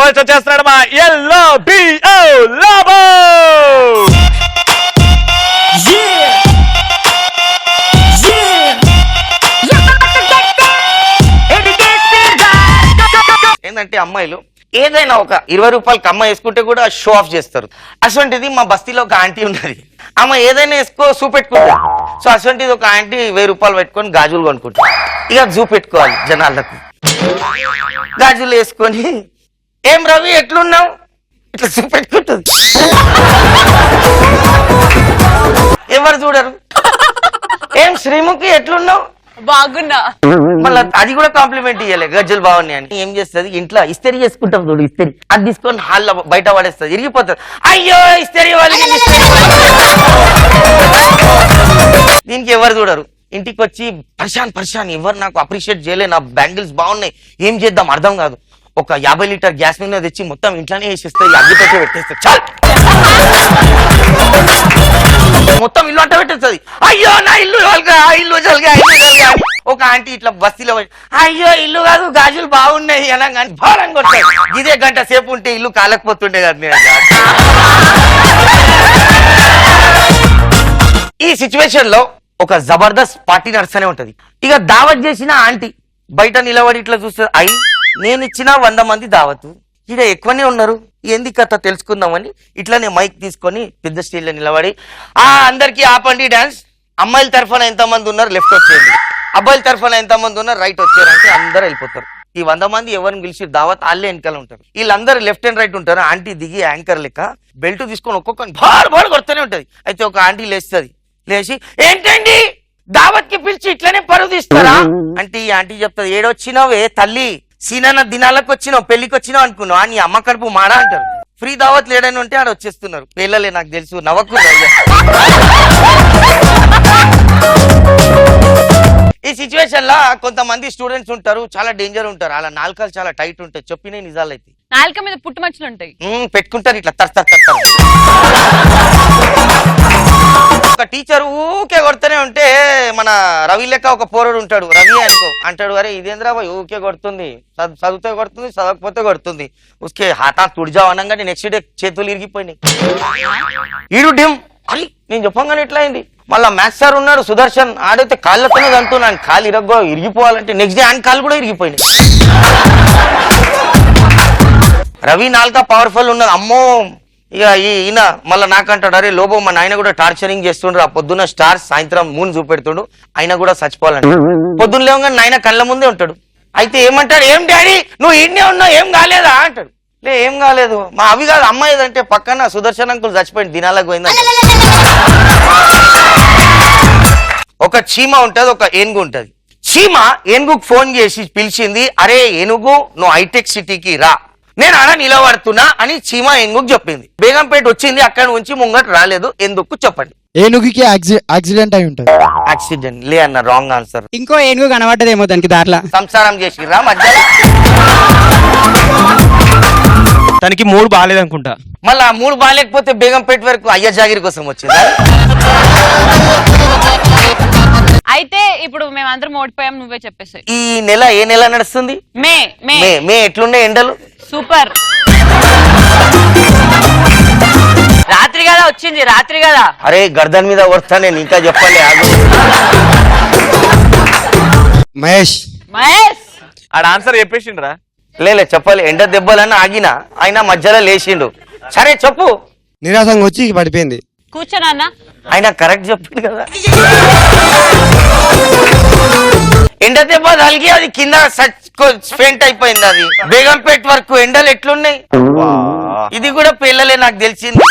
వచ్చేస్తున్నాడు మా yellow BO లాభో. ఏంటంటే అమ్మాయిలు ఏదైనా ఒక 20 రూపాయలకి అమ్మ వేసుకుంటే కూడా షో ఆఫ్ చేస్తారు. అటువంటిది మా బస్తీలో ఒక ఆంటీ ఉన్నది. అమ్మ ఏదైనా వేసుకో చూపెట్టుకుంటారు. సో అటువంటిది ఒక ఆంటీ 1000 రూపాయలు పెట్టుకొని గాజులు కొనుక్కుంటారు. ఇక చూపెట్టుకోవాలి జనాలకు. గాజులు వేసుకొని ఏం రవి ఎట్లున్నావు ఇట్లా చూపెట్టుకుంటుంది. ఎవరు చూడరు. ఏం శ్రీముఖి ఎట్లున్నావు బాగున్నా. మళ్ళీ అది కూడా కాంప్లిమెంట్ ఇవ్వాలి గజ్జలు బాగున్నాయి అని. ఏం చేస్తుంది ఇంట్లో ఇస్తరి చేసుకుంటాం చూడు, ఇస్తరి అది తీసుకొని హాల్లో బయట పడేస్తుంది, ఇరిగిపోతుంది. అయ్యో ఇస్తరి వాళ్ళకి దీనికి ఎవరు చూడరు. ఇంటికి వచ్చి పరిశాన్ ఎవరు నాకు అప్రిషియేట్ చేయలే, నా బ్యాంగిల్స్ బాగున్నాయి, ఏం చేద్దాం అర్థం కాదు. ఒక 50 లీటర్ గ్యాస్ మీద తెచ్చి మొత్తం ఇంట్లోనే వేసేస్తుంది, అగ్గిపెట్టి పెట్టేస్తుంది. చాలు మొత్తం ఇల్లు అంట పెట్టేస్తుంది. అయ్యో నా ఇల్లు ఇల్లు ఒక ఆంటీ ఇట్లా బస్తీలో అయ్యో ఇల్లు కాదు గాజులు బాగున్నాయి అనగానే భారం కొట్టాయి. ఇదే గంట సేపు ఉంటే ఇల్లు కాలకపోతుండే కదా. ఈ సిచ్యువేషన్ లో ఒక జబర్దస్త్ పార్టీ నడుస్తూనే ఉంటది. ఇక దావత్ చేసిన ఆంటీ బయట నిలబడి ఇట్లా చూస్తుంది. అయ్యి నేను ఇచ్చిన 100 మంది దావతు, ఇక ఎక్కువనే ఉన్నారు, ఏంది కథ తెలుసుకుందామని ఇట్లానే మైక్ తీసుకొని పెద్ద స్టేజ్ లో నిలబడి అందరికి ఆపండి డాన్స్. అమ్మాయిల తరఫున ఎంతమంది ఉన్నారు లెఫ్ట్ వచ్చేయండి, అబ్బాయిల తరఫున ఎంతమంది ఉన్నారు రైట్ వచ్చారంటే అందరూ వెళ్ళిపోతారు. ఈ 100 మంది ఎవరిని పిలిచి దావత్ వాళ్ళే వెనకాల ఉంటారు. వీళ్ళందరూ లెఫ్ట్ అండ్ రైట్ ఉంటారు. ఆంటీ దిగి యాంకర్ లెక్క బెల్ట్ తీసుకొని ఒక్కొక్కరిని బాడు కొడుతూనే ఉంటది. అయితే ఒక ఆంటీ లేస్తుంది, లేచి ఏంటండి దావత్ కి పిలిచి ఇట్లనే పరువు తీస్తారా అంటే ఈ ఆంటీ చెప్తుంది, ఏడొచ్చినావే తల్లి, సీనన్న దినాలకు వచ్చినావు, పెళ్లికి వచ్చినావు అనుకున్నావు, నీ అమ్మ కడుపు మాడా అంటారు. ఫ్రీ దావత్ లేడని ఉంటే ఆడ వచ్చేస్తున్నారు. పిల్లలే నాకు తెలుసు నవ్వకు. ఈ సిచ్యువేషన్ లా కొంతమంది స్టూడెంట్స్ ఉంటారు, చాలా డేంజర్ ఉంటారు. అలా నాలుకలు చాలా టైట్ ఉంటాయి, చెప్పిన నిజాలు అయితే. నాలుక మీద పుట్టుమచ్చలు ఉంటాయి, పెట్టుకుంటారు ఇట్లా తర్. ఒక టీచర్ ఊకే కొడుతూనే ఉంటే మన రవి లెక్క ఒక పోరడు ఉంటాడు, రవి అనుకో, అంటాడు అరే ఇదేంద్రా బాయ్ ఊకే కొడుతుంది, చదివితే కొడుతుంది చదవకపోతే కొడుతుంది, ఉస్కే హాతా తుడిజావు అనగానే నెక్స్ట్ డే చేతులు ఇరిగిపోయినాయి. ఈడు డిమ్ అరే నేను చెప్పంగానే ఎట్లా అయింది. మళ్ళా మ్యాథ్స్ సార్ ఉన్నాడు సుదర్శన్, ఆడైతే కాళ్ళతోనే తంతున్నాను, కాళ్ళు ఇరిగిపోవాలంటే నెక్స్ట్ డే ఆయన కాళ్ళు కూడా ఇరిగిపోయినాయి. రవి నాలుక పవర్ఫుల్ ఉన్నది అమ్మో. ఇక ఈయన మళ్ళీ నాకంటాడు అరే లోబో మా నాయన కూడా టార్చరింగ్ చేస్తుండ్రు, ఆ పొద్దున్న స్టార్స్ సాయంత్రం మూన్ చూపెడుతుడు, ఆయన కూడా చచ్చిపోవాలంట. పొద్దున్న లేవగానే నాయన కళ్ళ ముందే ఉంటాడు. అయితే ఏమంటాడు, ఏం డాడీ నువ్వు ఈయనే ఉన్నావు ఏం కాలేదా అంటాడు. లే ఏం కాలేదు మా అవి కాదు అమ్మాయి అంటే పక్కన సుదర్శన్ అంకుల్ చచ్చిపోయింది దినాలకు పోయిందంట. ఒక చీమ ఉంటది, ఒక ఏనుగు ఉంటది. చీమ ఏనుగుకు ఫోన్ చేసి పిలిచింది, అరే ఏనుగు నువ్వు హైటెక్ సిటీకి రా, నేను ఆడ నిలబడుతున్నా అని చీమ ఏనుగుకు చెప్పింది. బేగంపేట వచ్చింది, అక్కడ నుంచి ముంగట రాలేదు, ఎందుకు చెప్పండి. ఏనుగుకి యాక్సిడెంట్ అయి ఉంటుంది. యాక్సిడెంట్ లే అన్న రాంగ్ ఆన్సర్. ఇంకో ఏనుగు కనబడ్డదేమో దానికి దాంట్లో. సంసారం చేసిర్రా మధ్యలో. తనకి 3 బాగాలేదనుకుంటా. మళ్ళా 3 బాగాలేకపోతే బేగంపేట వరకు అయ్య జాగిరి కోసం వచ్చింది. అయితే ఇప్పుడు మేమందరం ఓడిపోయాం, నువ్వే చెప్పేసాయి. ఈ నెల ఏ నెల నడుస్తుంది? మే మే మే ఎట్లుండే ఎండలు? సూపర్. రాత్రి కదా వచ్చింది, రాత్రి కదా. అరే గర్దన్ మీద కొడతా నేను, ఇంకా చెప్పాలి ఆగు. మహేష్ ఆడ ఆన్సర్ చెప్పేసిండ్రా. లేలే చెప్పాలి. ఎండ దెబ్బలన్నా ఆగిన ఆయన మధ్యలో లేచిండు. సరే చెప్పు. నిరాశంగా వచ్చి పడిపోయింది. కూర్చోనన్నా, ఆయన కరెక్ట్ చెప్పిండు కదా. ఎండ దెబ్బ తగిలి అది కింద ఫెయింట్ అయిపోయింది. అది బేగంపేట వరకు ఎండలు ఎట్లున్నాయి ఇది కూడా పిల్లలే నాకు తెలిసింది.